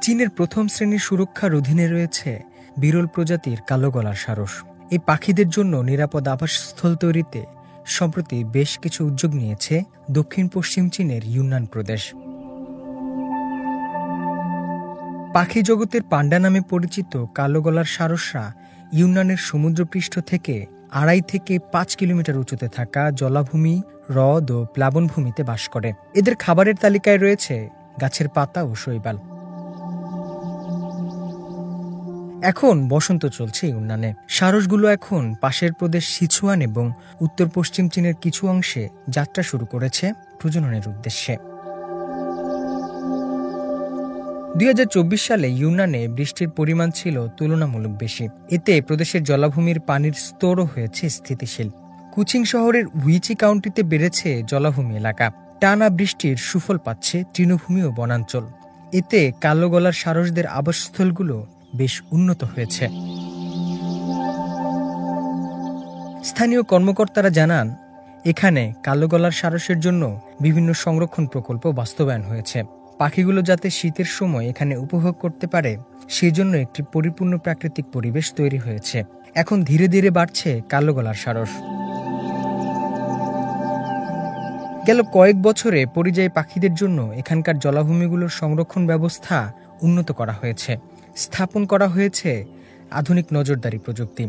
চীনের প্রথম শ্রেণীর সুরক্ষার অধীনে রয়েছে বিরল প্রজাতির কালো গলার সারস। এই পাখিদের জন্য নিরাপদ আবাসস্থল তৈরিতে সম্প্রতি বেশ কিছু উদ্যোগ নিয়েছে দক্ষিণ পশ্চিম চীনের ইউনান প্রদেশ। পাখি জগতের পান্ডা নামে পরিচিত কালো গলার সারসরা ইউনানের সমুদ্রপৃষ্ঠ থেকে 2.5 থেকে 5 কিলোমিটার উঁচুতে থাকা জলাভূমি, হ্রদ ও প্লাবনভূমিতে বাস করে। এদের খাবারের তালিকায় রয়েছে গাছের পাতা ও শৈবাল। এখন বসন্ত চলছে ইউনানে। সারসগুলো এখন পাশের প্রদেশ সিচুয়ান এবং উত্তর পশ্চিম চীনের কিছু অংশে যাত্রা শুরু করেছে প্রজননের উদ্দেশ্যে। 2024 সালে ইউনানে বৃষ্টির পরিমাণ ছিল তুলনামূলক বেশি। এতে প্রদেশের জলাভূমির পানির স্তরও হয়েছে স্থিতিশীল। কুচিং শহরের উইচি কাউন্টিতে বেড়েছে জলাভূমি এলাকা। টানা বৃষ্টির সুফল পাচ্ছে তৃণভূমি ও বনাঞ্চল। এতে কালো গলার সারসদের আবাসস্থলগুলো বেশ উন্নত হয়েছে। স্থানীয় কর্মকর্তারা জানান, এখানে কালো গলার সারসের জন্য বিভিন্ন সংরক্ষণ প্রকল্প বাস্তবায়ন হয়েছে। পাখিগুলো যাতে শীতের সময় এখানে উপভোগ করতে পারে সেজন্য একটি পরিপূর্ণ প্রাকৃতিক পরিবেশ তৈরি হয়েছে। এখন ধীরে ধীরে বাড়ছে কালো গলার সারস। গেল কয়েক বছরে পরিযায়ী পাখিদের জন্য এখানকার জলাভূমিগুলোর সংরক্ষণ ব্যবস্থা উন্নত করা হয়েছে। স্থাপন করা হয়েছে আধুনিক নজরদারি প্রযুক্তি।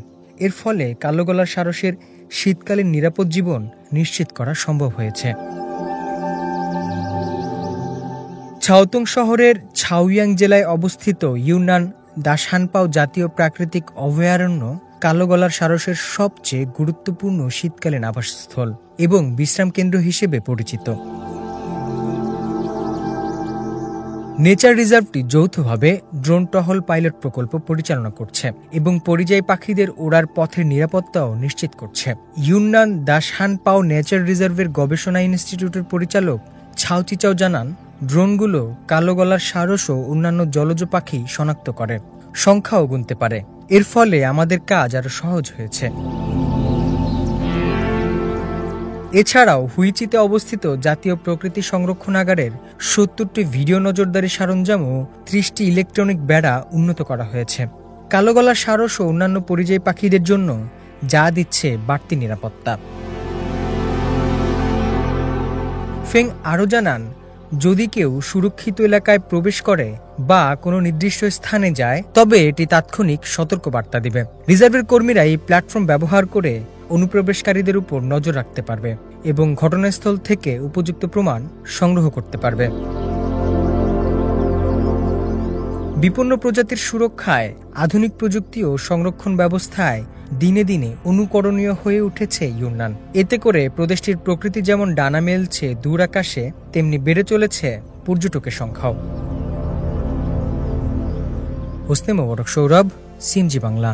এর ফলে কালো গলার সারসের শীতকালীন নিরাপদ জীবন নিশ্চিত করা সম্ভব হয়েছে। ছাওতুং শহরের ছাওয়াং জেলায় অবস্থিত ইউনান দাশানপাও জাতীয় প্রাকৃতিক অভয়ারণ্য কালো গলার সারসের সবচেয়ে গুরুত্বপূর্ণ শীতকালীন আবাসস্থল এবং বিশ্রাম কেন্দ্র হিসেবে পরিচিত। নেচার রিজার্ভটি যৌথভাবে ড্রোন টহল পাইলট প্রকল্প পরিচালনা করছে এবং পরিযায়ী পাখিদের ওড়ার পথের নিরাপত্তাও নিশ্চিত করছে। ইউনান দাশানপাও নেচার রিজার্ভের গবেষণা ইনস্টিটিউটের পরিচালক ছাও চিচাও জানান, ড্রোনগুলো কালো গলার সারস ও অন্যান্য জলজ পাখি শনাক্ত করে, সংখ্যাও গুনতে পারে। এর ফলে আমাদের কাজ আরো সহজ হয়েছে। এছাড়াও হুইচিতে অবস্থিত জাতীয় প্রকৃতি সংরক্ষণাগারের 70টি ভিডিও নজরদারি সরঞ্জাম ও 30টি ইলেকট্রনিক বেড়া উন্নত করা হয়েছে। কালো গলার সারস ও অন্যান্য পরিযায়ী পাখিদের জন্য যা দিচ্ছে বাড়তি নিরাপত্তা। ফেং আরও জানান, যদি কেউ সুরক্ষিত এলাকায় প্রবেশ করে বা কোনো নির্দিষ্ট স্থানে যায় তবে এটি তাৎক্ষণিক সতর্কবার্তা দিবে। রিজার্ভের কর্মীরা এই প্ল্যাটফর্ম ব্যবহার করে অনুপ্রবেশকারীদের উপর নজর রাখতে পারবে এবং ঘটনাস্থল থেকে উপযুক্ত প্রমাণ সংগ্রহ করতে পারবে। বিপন্ন প্রজাতির সুরক্ষায় আধুনিক প্রযুক্তি ও সংরক্ষণ ব্যবস্থায় দিনে দিনে অনুকরণীয় হয়ে উঠেছে ইউনান। এতে করে প্রদেশটির প্রকৃতি যেমন ডানা মেলছে দূর আকাশে, তেমনি বেড়ে চলেছে পর্যটকের সংখ্যাও। হোসনে মোবারক সৌরভ, সিএমজি বাংলা।